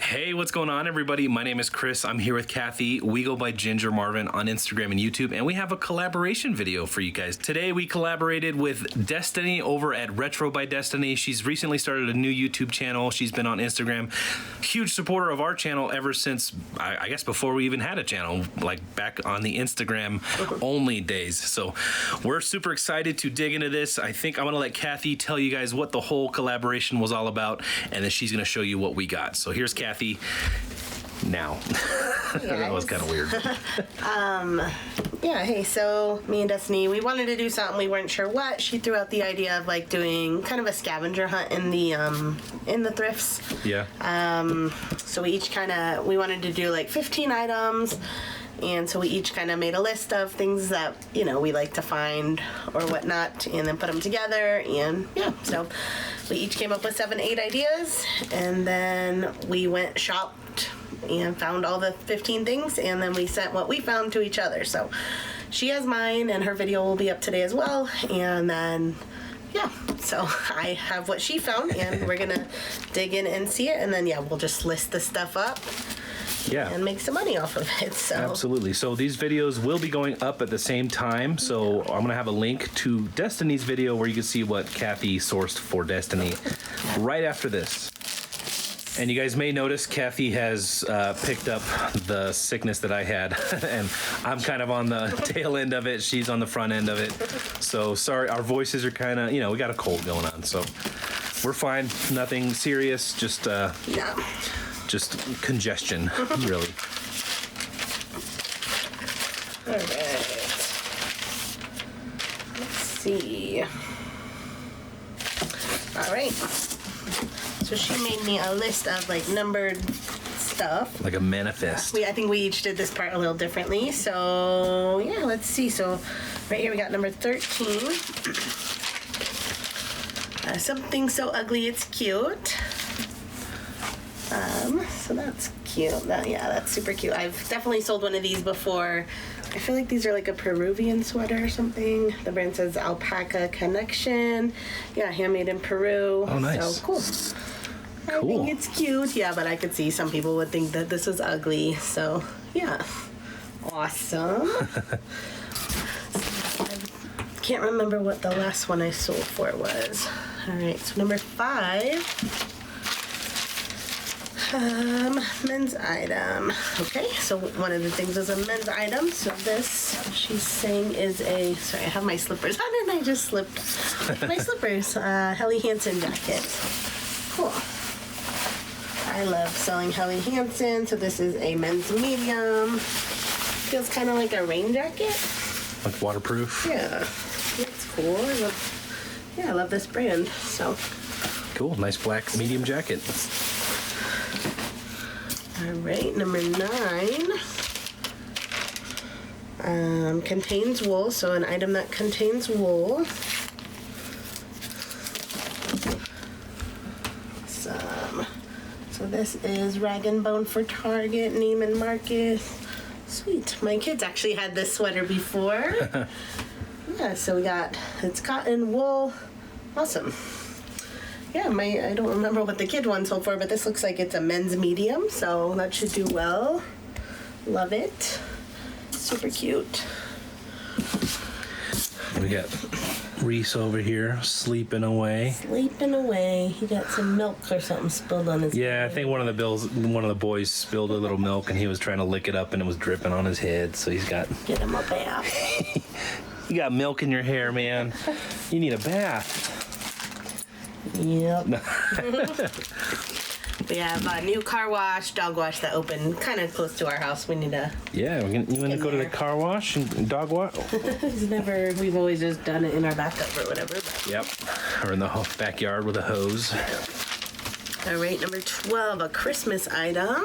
Hey, what's going on, everybody? My name is Chris. I'm here with Kathy. We go by Ginger Marvin on Instagram and YouTube, and we have a collaboration video for you guys. Today, we collaborated with Destiny over at RetrobyDestiny. She's recently started a new YouTube channel. She's been on Instagram. Huge supporter of our channel ever since, I guess, before we even had a channel, like back on the Instagram only days. So we're super excited to dig into this. I think I'm going to let Kathy tell you guys what the whole collaboration was all about, and then she's going to show you what we got. So here's Kathy. Now. That was kind of weird. Yeah, hey, so me and Destiny, we wanted to do something, we weren't sure what. She threw out the idea of like doing kind of a scavenger hunt in the thrifts. Yeah. So we each we wanted to do like 15 items, and so we each kind of made a list of things that, you know, we like to find or whatnot, and then put them together, and yeah, so we each came up with 7-8 ideas, and then we went shopped and found all the 15 things, and then we sent what we found to each other. So she has mine, and her video will be up today as well, and then yeah, so I have what she found, and we're gonna dig in and see it, and then yeah, we'll just list the stuff up. Yeah. And make some money off of it. So absolutely. So these videos will be going up at the same time. So I'm going to have a link to Destiny's video where you can see what Kathy sourced for Destiny right after this. And you guys may notice Kathy has picked up the sickness that I had, and I'm kind of on the tail end of it. She's on the front end of it. So sorry, our voices are kind of, you know, we got a cold going on. So we're fine. Nothing serious. Just just congestion, really. All right. Let's see. All right. So she made me a list of like numbered stuff. Like a manifest. I think we each did this part a little differently. So yeah, let's see. So right here we got number 13. Something so ugly it's cute. So that's cute. That's super cute. I've definitely sold one of these before. I feel like these are like a Peruvian sweater or something. The brand says Alpaca Connection. Yeah, handmade in Peru. Oh, nice. So cool. I think it's cute. Yeah, but I could see some people would think that this is ugly. So yeah, awesome. I can't remember what the last one I sold for was. All right, so number 5. Men's item. Okay, so one of the things is a men's item. So this, she's saying, is a, sorry, I have my slippers on and I just slipped my slippers. Helly Hansen jacket. Cool. I love selling Helly Hansen. So this is a men's medium. Feels kind of like a rain jacket. Like waterproof? Yeah, that's cool. I love this brand. So cool, nice black medium jacket. All right, number 9 contains wool, so an item that contains wool. So this is Rag & Bone for Target, Neiman Marcus. Sweet, my kids actually had this sweater before. Yeah, so we got, it's cotton wool, awesome. Yeah, I don't remember what the kid one sold for, but this looks like it's a men's medium, so that should do well. Love it. Super cute. We got Reese over here sleeping away. Sleeping away. He got some milk or something spilled on his Yeah, head. I think one of the boys spilled a little milk, and he was trying to lick it up, and it was dripping on his head, so he's got... Get him a bath. You got milk in your hair, man. You need a bath. Yep. We have a new car wash, dog wash that opened kind of close to our house. We need to... Yeah, you want to go to the car wash and dog wash? We've always just done it in our bathtub or whatever. But. Yep, or in the backyard with a hose. All right, number 12, a Christmas item.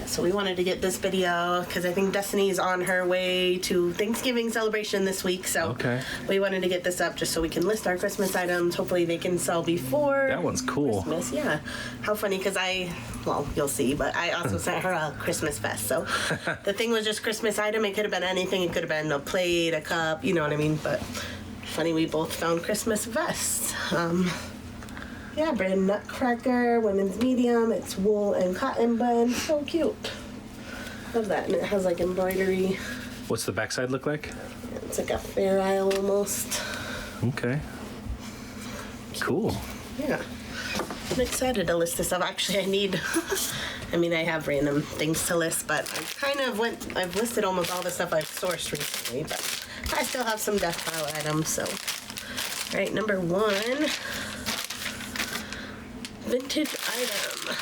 So we wanted to get this video because I think Destiny is on her way to Thanksgiving celebration this week. So we wanted to get this up just so we can list our Christmas items. Hopefully they can sell before That one's cool. Christmas. Yeah. How funny, because well, you'll see, but I also sent her a Christmas vest. So the thing was just Christmas item. It could have been anything. It could have been a plate, a cup, you know what I mean? But funny, we both found Christmas vests. Yeah, brand Nutcracker, women's medium. It's wool and cotton blend. So cute. Love that. And it has like embroidery. What's the backside look like? It's like a Fair Isle almost. Okay. Cool. Yeah. I'm excited to list this up. Actually, I have random things to list, but I've listed almost all the stuff I've sourced recently, but I still have some death pile items, so. All right, number 1. Vintage item.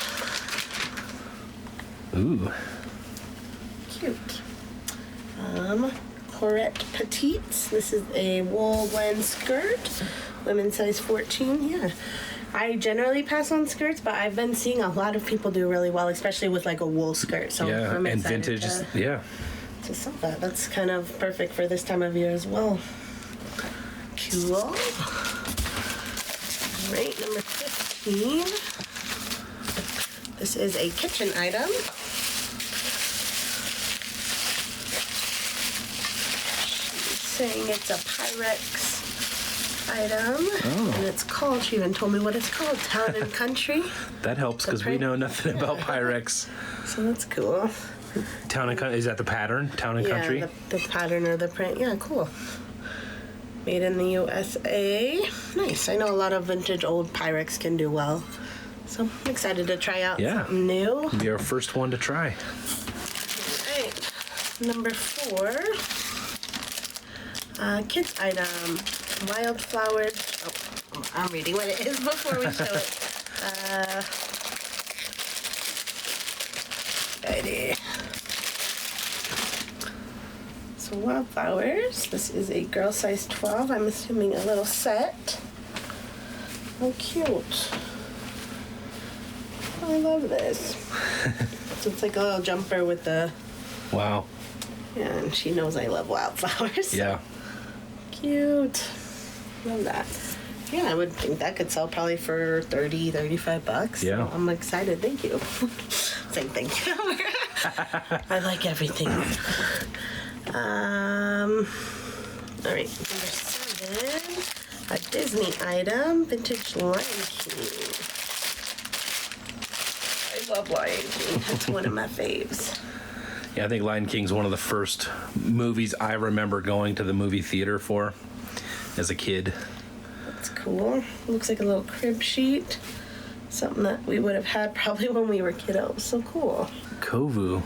Ooh. Cute. Corette Petites. This is a wool blend skirt. Women's size 14. Yeah. I generally pass on skirts, but I've been seeing a lot of people do really well, especially with like a wool skirt. So yeah, I'm and excited vintage. Yeah. To sell that. That's kind of perfect for this time of year as well. Cool. All right, number 15. This is a kitchen item. She's saying it's a Pyrex item. Oh. And it's called, she even told me what it's called, Town and Country. That helps because we know nothing about Pyrex. So that's cool. Town and Country, is that the pattern? Town and Country? Yeah, the pattern or the print. Yeah, cool. Made in the USA. Nice. I know a lot of vintage old Pyrex can do well. So I'm excited to try out something new. Be our first one to try. All right. Number 4. Kids item. Wildflowers. Oh, I'm reading what it is before we show it. Ready. So wildflowers. This is a girl size 12. I'm assuming a little set. Oh, cute. I love this. So it's like a little jumper with the... Wow. Yeah, and she knows I love wildflowers. So. Yeah. Cute. Love that. Yeah, I would think that could sell probably for $30, $35. Yeah. So I'm excited. Thank you. Same thing. I like everything. All right, number 7. A Disney item. Vintage Lion King. I love Lion King. That's one of my faves. Yeah, I think Lion King's one of the first movies I remember going to the movie theater for as a kid. That's cool. Looks like a little crib sheet. Something that we would have had probably when we were kiddos. So cool. Kovu.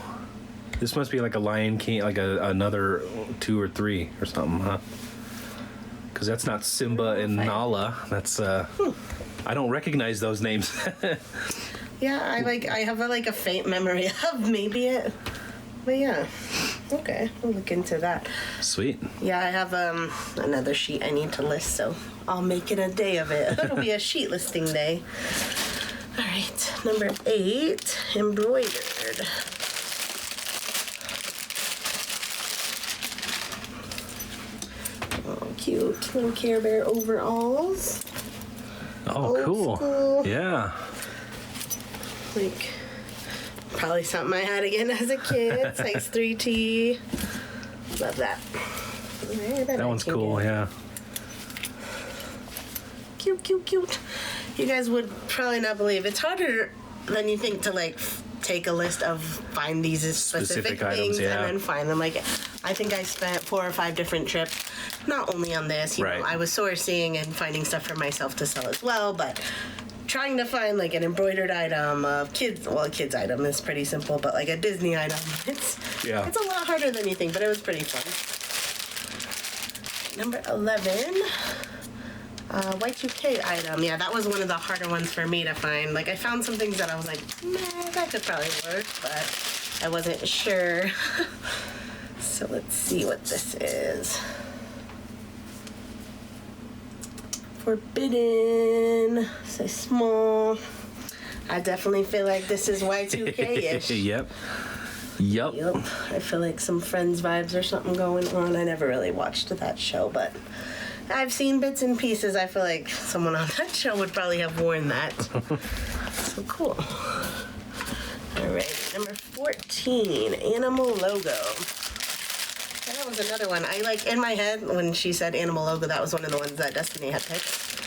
This must be like a Lion King, like another 2 or 3 or something, huh? Because that's not Simba and Nala. That's, I don't recognize those names. Yeah, I have a faint memory of maybe it. But yeah, okay, we'll look into that. Sweet. Yeah, I have another sheet I need to list, so I'll make it a day of it. It'll be a sheet listing day. All right, number 8, embroidered. Oh, cute little Care Bear overalls. Oh, Old cool. school. Yeah. Like, probably something I had again as a kid. Size 3T. Love that. That one's cool, yeah. Cute, cute, cute. You guys would probably not believe. It's harder than you think to, take a list of find these specific items, things yeah. and then find them. I think I spent 4 or 5 different trips, not only on this, you know, I was sourcing and finding stuff for myself to sell as well, but trying to find an embroidered item, a kids item is pretty simple, but a Disney item, it's a lot harder than you think, but it was pretty fun. Number 11, Y2K item. Yeah, that was one of the harder ones for me to find. I found some things that I was like, nah, that could probably work, but I wasn't sure. So let's see what this is. Forbidden, say small. I definitely feel like this is Y2K-ish. Yep. I feel like some Friends vibes or something going on. I never really watched that show, but I've seen bits and pieces. I feel like someone on that show would probably have worn that. So cool. All right, number 14, animal logo. that was another one. I like in my head when she said animal logo, that was one of the ones that Destiny had picked.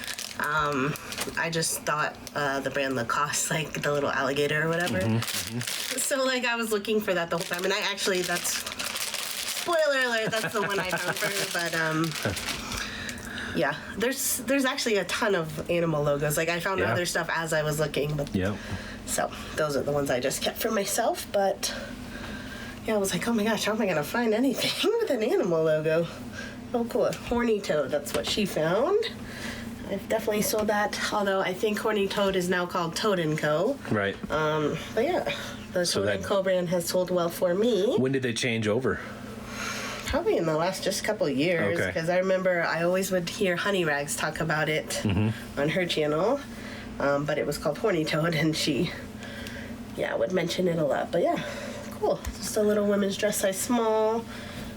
I just thought the brand Lacoste, like the little alligator or whatever. So like I was looking for that the whole time, and I actually spoiler alert, that's the one I found for her. But yeah, there's actually a ton of animal logos. Like I found other stuff as I was looking, but so those are the ones I just kept for myself. But yeah, I was like, oh my gosh, how am I gonna find anything with an animal logo? Oh cool, Horny Toad, that's what she found. I've definitely sold that, although I think Horny Toad is now called Toad & Co. Right. But yeah, the Toad & Co. brand has sold well for me. When did they change over? Probably in the last just couple of years, because I remember I always would hear Honey Rags talk about it on her channel, but it was called Horny Toad, and she, would mention it a lot. But yeah, cool. Just a little women's dress size small,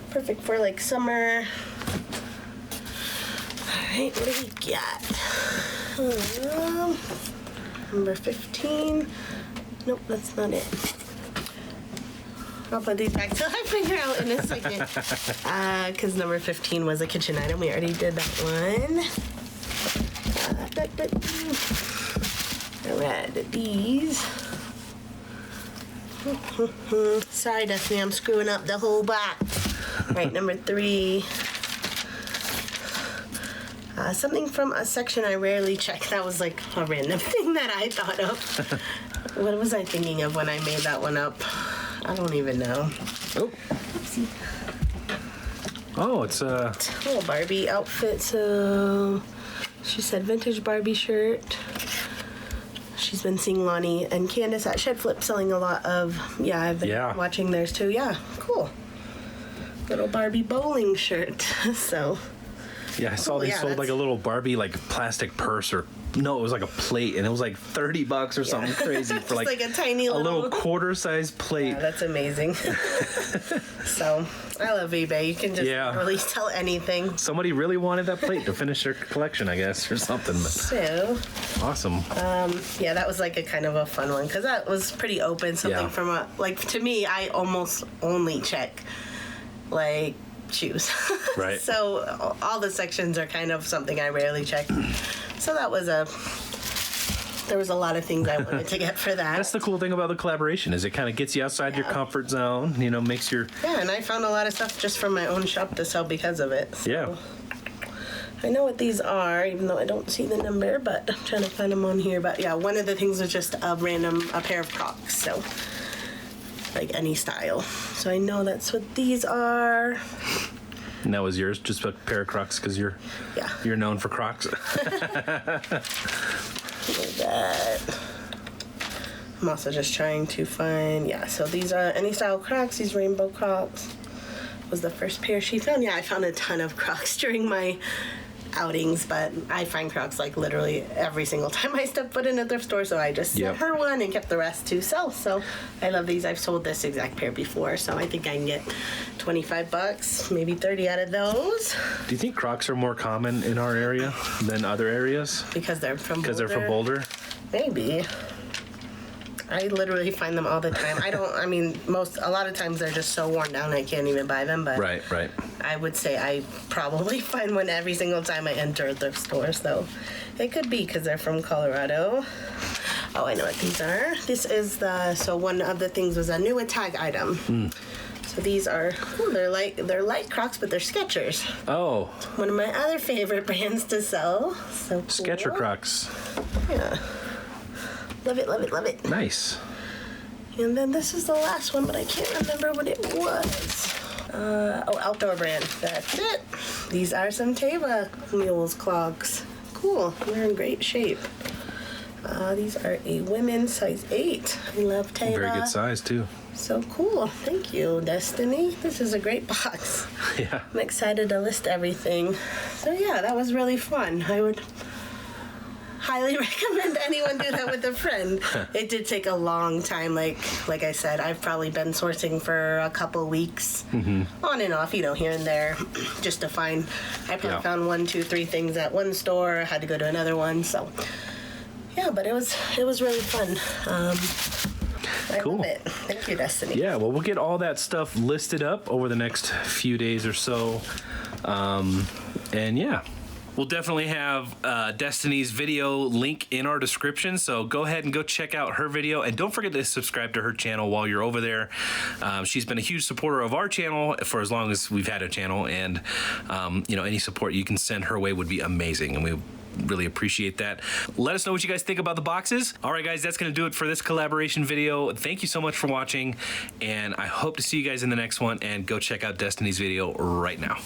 perfect for like summer. Alright, what do we got? Number 15. Nope, that's not it. I'll put these back till I figure out in a second. Because number 15 was a kitchen item. We already did that one. Alright, these. Sorry, Destiny, I'm screwing up the whole box. Alright, number 3. Something from a section I rarely check. That was like a random thing that I thought of. What was I thinking of when I made that one up? I don't even know. Oh. Oopsie. Oh, it's a little Barbie outfit. So she said vintage Barbie shirt. She's been seeing Lonnie and Candace at Shed Flip selling a lot of. Yeah, I've been watching theirs too. Yeah, cool. Little Barbie bowling shirt. So. Yeah, I saw they sold like a little Barbie like plastic purse it was like a plate, and it was like $30 or something crazy for like a tiny little quarter-sized plate. Yeah, that's amazing. So I love eBay. You can just really sell anything. Somebody really wanted that plate to finish their collection, I guess, or something. So awesome. Yeah, that was like a kind of a fun one because that was pretty open. Something from a to me, I almost only check like shoes. Right. So all the sections are kind of something I rarely check. So that was there was a lot of things I wanted to get for that. That's the cool thing about the collaboration is it kind of gets you outside your comfort zone, makes your... Yeah, and I found a lot of stuff just from my own shop to sell because of it. So. Yeah. I know what these are, even though I don't see the number, but I'm trying to find them on here. But yeah, one of the things was just a pair of Crocs, so like any style. So I know that's what these are. And that was yours, just a pair of Crocs, because you're known for Crocs. That. I'm also just trying to find, so these are any style Crocs, these rainbow Crocs was the first pair she found. Yeah, I found a ton of Crocs during my outings, but I find Crocs like literally every single time I step foot in a thrift store, so I just sent her one and kept the rest to sell. So I love these. I've sold this exact pair before, so I think I can get $25, maybe 30 out of those. Do you think Crocs are more common in our area than other areas? Because they're from Boulder? Because they're from Boulder? Maybe. I literally find them all the time. A lot of times they're just so worn down I can't even buy them, but right. I would say I probably find one every single time I enter a thrift store, so it could be because they're from Colorado. Oh, I know what these are. This is one of the things was a new tag item. So these are, they're light Crocs, but they're Skechers. Oh. One of my other favorite brands to sell. So cool. Sketcher Crocs. Yeah. Love it, love it, love it. Nice. And then this is the last one, but I can't remember what it was. Outdoor brand. That's it. These are some Teva Mules clogs. Cool. They're in great shape. These are a women's size 8. I love Teva. Very good size, too. So cool. Thank you, Destiny. This is a great box. Yeah. I'm excited to list everything. So yeah, that was really fun. I would highly recommend anyone do that with a friend. It did take a long time. Like I said, I've probably been sourcing for a couple weeks, on and off, here and there, just to find. I probably found 1, 2, 3 things at one store. Had to go to another one. So, yeah, but it was really fun. I Cool. love it. Thank you, Destiny. Yeah, well, we'll get all that stuff listed up over the next few days or so. And yeah, we'll definitely have Destiny's video link in our description. So go ahead and go check out her video. And don't forget to subscribe to her channel while you're over there. She's been a huge supporter of our channel for as long as we've had a channel. And, you know, any support you can send her way would be amazing. And we really appreciate that. Let us know what you guys think about the boxes. All right, guys, that's going to do it for this collaboration video. Thank you so much for watching, and I hope to see you guys in the next one. And go check out Destiny's video right now.